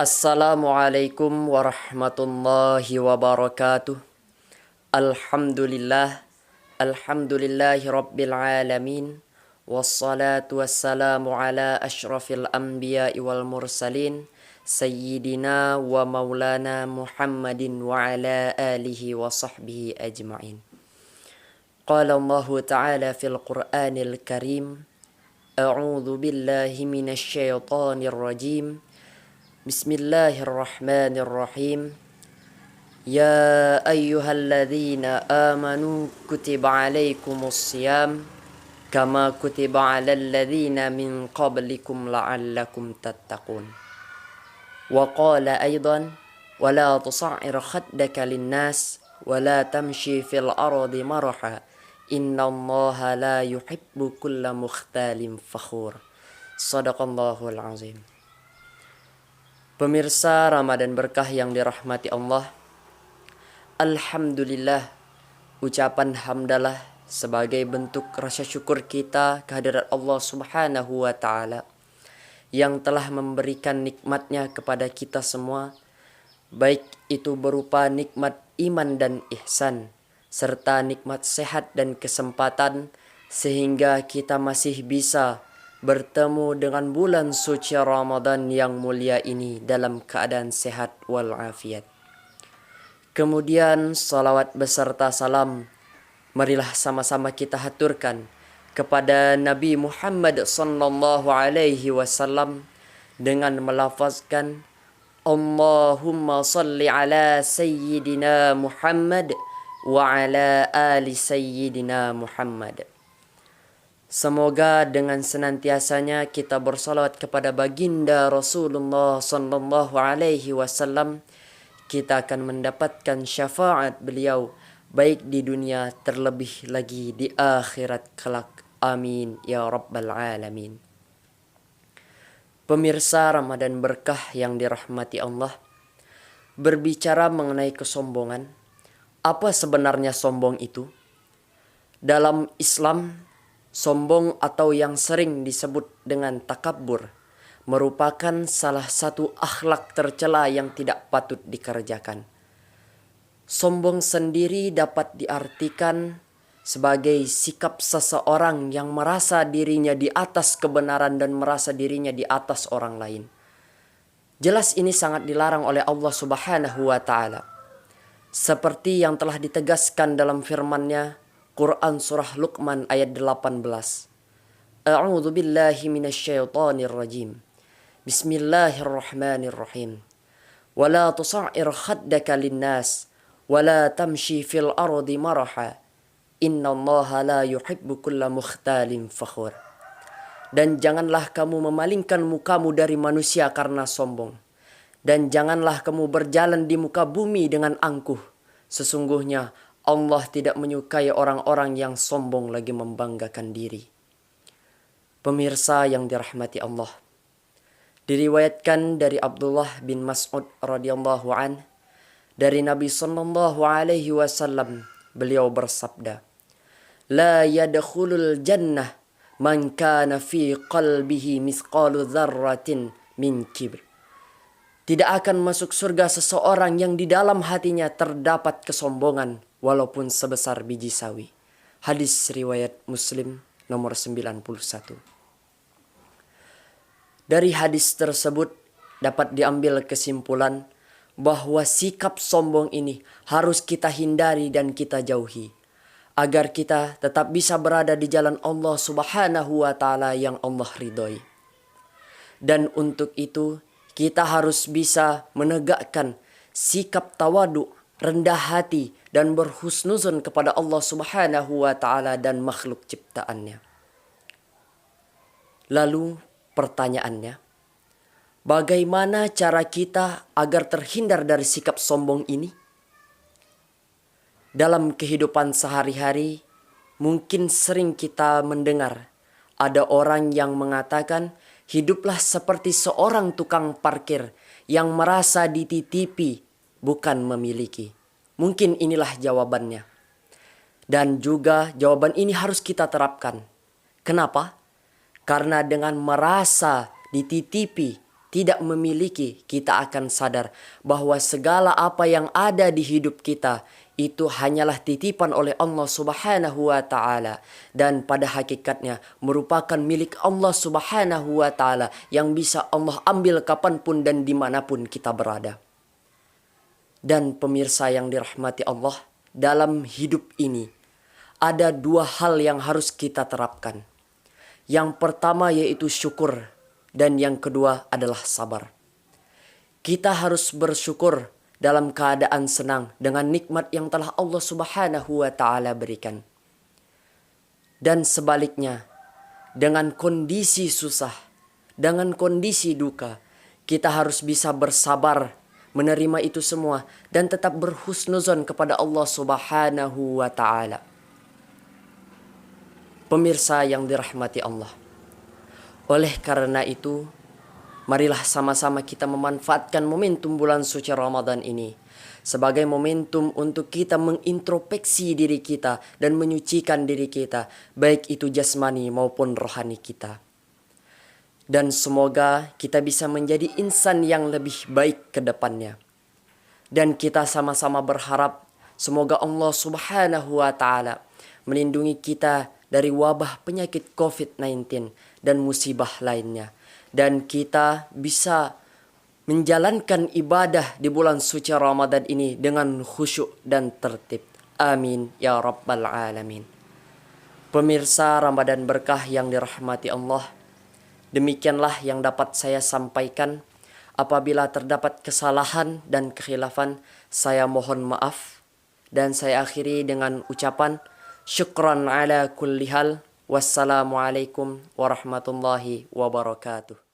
Assalamualaikum warahmatullahi wabarakatuh. Alhamdulillah, alhamdulillahi rabbil alamin. Wassalatu wassalamu ala ashrafil anbiya'i wal mursalin. Sayyidina wa maulana Muhammadin wa ala alihi wa sahbihi ajma'in. Qala Allah ta'ala fil Qur'anil Karim. A'udzu billahi minasy syaithanir rajim. Bismillahirrahmanirrahim. Ya ayyuhalladzina amanu kutiba alaikumus siyam kama kutiba alal ladzina min qablikum la'allakum tattaqun. Wa qala aidan wa la tusa'ir khaddaka linnas wa la tamshi fil ardi maraha innallaha la yuhibbu kulla mukhtalin fakhur. Shadaqallahul azim. Pemirsa Ramadan Berkah yang dirahmati Allah, alhamdulillah, ucapan hamdalah sebagai bentuk rasa syukur kita kehadirat Allah Subhanahu wa Ta'ala yang telah memberikan nikmatnya kepada kita semua, baik itu berupa nikmat iman dan ihsan serta nikmat sehat dan kesempatan, sehingga kita masih bisa bertemu dengan bulan suci Ramadan yang mulia ini dalam keadaan sehat walafiat. Kemudian salawat beserta salam marilah sama-sama kita haturkan kepada Nabi Muhammad sallallahu alaihi wasallam dengan melafazkan Allahumma salli ala sayyidina Muhammad wa ala ali sayyidina Muhammad. Semoga dengan senantiasanya kita bersalawat kepada baginda Rasulullah sallallahu alaihi wasallam, kita akan mendapatkan syafaat beliau baik di dunia terlebih lagi di akhirat kelak. Amin ya rabbal alamin. Pemirsa Ramadan Berkah yang dirahmati Allah, berbicara mengenai kesombongan, apa sebenarnya sombong itu? Dalam Islam, sombong atau yang sering disebut dengan takabbur merupakan salah satu akhlak tercela yang tidak patut dikerjakan. Sombong sendiri dapat diartikan sebagai sikap seseorang yang merasa dirinya di atas kebenaran dan merasa dirinya di atas orang lain. Jelas ini sangat dilarang oleh Allah Subhanahu wa Ta'ala. Seperti yang telah ditegaskan dalam firman-Nya Quran surah Luqman ayat 18. A'udzu billahi minasy syaithanir rajim. Bismillahirrahmanirrahim. Wa la tusa'ir khaddaka linnas wa la tamshi fil ardi maraha. Innallaha la yuhibbu kulla mukhtalin fakhur. Dan janganlah kamu memalingkan mukamu dari manusia karena sombong. Dan janganlah kamu berjalan di muka bumi dengan angkuh. Sesungguhnya Allah tidak menyukai orang-orang yang sombong lagi membanggakan diri. Pemirsa yang dirahmati Allah, diriwayatkan dari Abdullah bin Mas'ud radhiyallahu an, dari Nabi sallallahu alaihi wasallam, beliau bersabda, "La yadkhulul jannah man kana fi qalbihi mithqalu dzarratin min kibr." Tidak akan masuk surga seseorang yang di dalam hatinya terdapat kesombongan walaupun sebesar biji sawi. Hadis riwayat Muslim nomor 91. Dari hadis tersebut dapat diambil kesimpulan bahwa sikap sombong ini harus kita hindari dan kita jauhi, agar kita tetap bisa berada di jalan Allah Subhanahu wa Ta'ala yang Allah ridhoi. Dan untuk itu kita harus bisa menegakkan sikap tawadu, rendah hati, dan berhusnuzon kepada Allah Subhanahu wa Ta'ala dan makhluk ciptaannya. Lalu pertanyaannya, bagaimana cara kita agar terhindar dari sikap sombong ini? Dalam kehidupan sehari-hari, mungkin sering kita mendengar ada orang yang mengatakan, hiduplah seperti seorang tukang parkir yang merasa dititipi, bukan memiliki. Mungkin inilah jawabannya. Dan juga jawaban ini harus kita terapkan. Kenapa? Karena dengan merasa dititipi, tidak memiliki, kita akan sadar bahwa segala apa yang ada di hidup kita itu hanyalah titipan oleh Allah Subhanahu wa taala, dan pada hakikatnya merupakan milik Allah Subhanahu wa taala yang bisa Allah ambil kapanpun dan dimanapun kita berada. Dan pemirsa yang dirahmati Allah, dalam hidup ini ada dua hal yang harus kita terapkan. Yang pertama yaitu syukur, dan yang kedua adalah sabar. Kita harus bersyukur dalam keadaan senang dengan nikmat yang telah Allah Subhanahu wa taala berikan. Dan sebaliknya, dengan kondisi susah, dengan kondisi duka, kita harus bisa bersabar menerima itu semua dan tetap berhusnuzon kepada Allah Subhanahu wa taala. Pemirsa yang dirahmati Allah, oleh karena itu, marilah sama-sama kita memanfaatkan momentum bulan suci Ramadan ini sebagai momentum untuk kita mengintrospeksi diri kita dan menyucikan diri kita, baik itu jasmani maupun rohani kita. Dan semoga kita bisa menjadi insan yang lebih baik ke depannya. Dan kita sama-sama berharap semoga Allah Subhanahu wa taala melindungi kita dari wabah penyakit COVID-19 dan musibah lainnya. Dan kita bisa menjalankan ibadah di bulan suci Ramadan ini dengan khusyuk dan tertib. Amin ya rabbal alamin. Pemirsa Ramadan berkah yang dirahmati Allah, demikianlah yang dapat saya sampaikan. Apabila terdapat kesalahan dan kekhilafan, saya mohon maaf. Dan saya akhiri dengan ucapan syukran ala kulli hal. Wassalamualaikum warahmatullahi wabarakatuh.